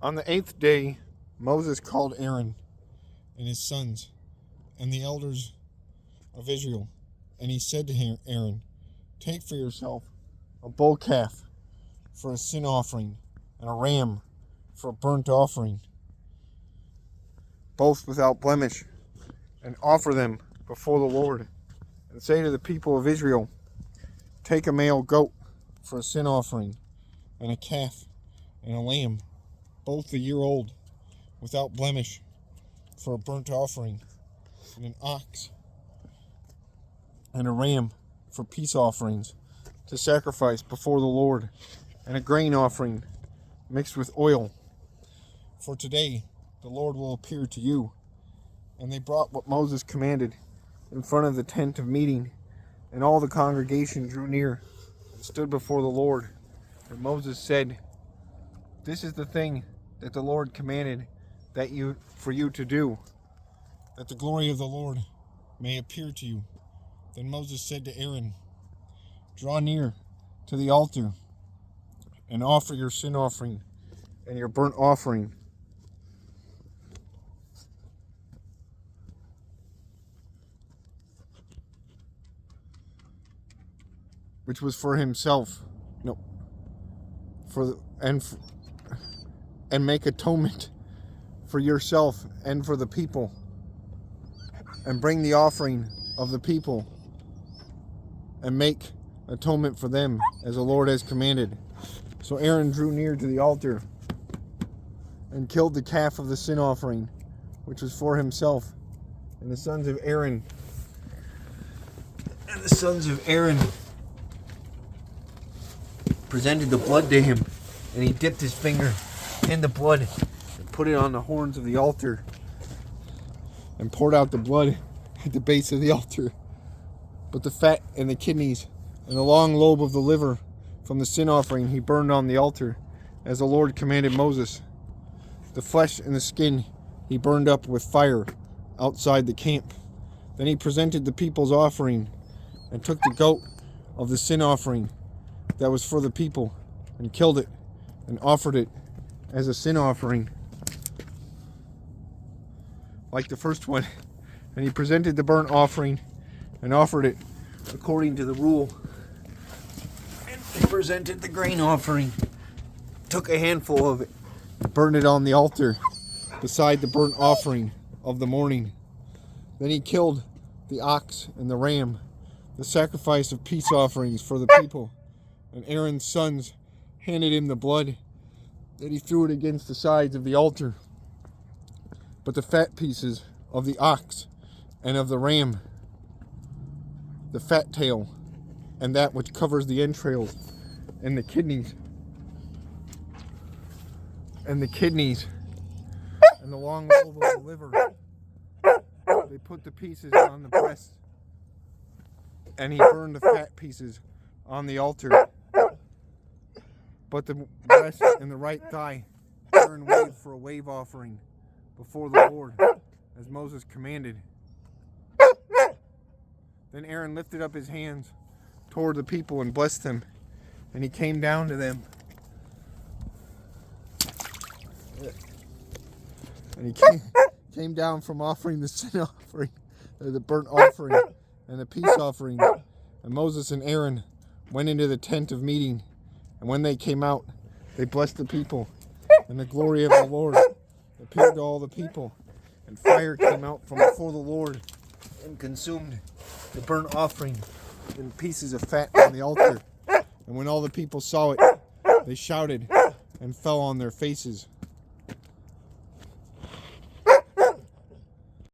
On the 8th day, Moses called Aaron and his sons and the elders of Israel, and he said to Aaron, "Take for yourself a bull calf for a sin offering and a ram for a burnt offering, both without blemish, and offer them before the Lord. And say to the people of Israel, take a male goat for a sin offering, and a calf and a lamb, both a year old, without blemish, for a burnt offering, and an ox and a ram for peace offerings to sacrifice before the Lord, and a grain offering mixed with oil. For today the Lord will appear to you." And they brought what Moses commanded in front of the tent of meeting, and all the congregation drew near and stood before the Lord. And Moses said, "This is the thing that the Lord commanded for you to do, that the glory of the Lord may appear to you." Then Moses said to Aaron, "Draw near to the altar and offer your sin offering and your burnt offering." Which was for himself, and make atonement for yourself and for the people, and bring the offering of the people, and make atonement for them, as the Lord has commanded. So Aaron drew near to the altar and killed the calf of the sin offering, which was for himself. And the sons of Aaron presented the blood to him, and he dipped his finger in the blood and put it on the horns of the altar, and poured out the blood at the base of the altar. But the fat and the kidneys and the long lobe of the liver from the sin offering he burned on the altar, as the Lord commanded Moses. The flesh and the skin he burned up with fire outside the camp. Then he presented the people's offering, and took the goat of the sin offering that was for the people, and killed it, and offered it as a sin offering, like the first one. And he presented the burnt offering, and offered it according to the rule. And he presented the grain offering, took a handful of it, and burned it on the altar, beside the burnt offering of the morning. Then he killed the ox and the ram, the sacrifice of peace offerings for the people. And Aaron's sons handed him the blood, that he threw it against the sides of the altar. But the fat pieces of the ox and of the ram, the fat tail, and that which covers the entrails, and the kidneys, and the long lobe of the liver, they put the pieces on the breast, and he burned the fat pieces on the altar. But the breast and the right thigh Aaron waved for a wave offering before the Lord, as Moses commanded. Then Aaron lifted up his hands toward the people and blessed them, and he came down to them. And he came down from offering the sin offering, the burnt offering, and the peace offering. And Moses and Aaron went into the tent of meeting. And when they came out, they blessed the people. And the glory of the Lord appeared to all the people. And fire came out from before the Lord and consumed the burnt offering and pieces of fat on the altar. And when all the people saw it, they shouted and fell on their faces.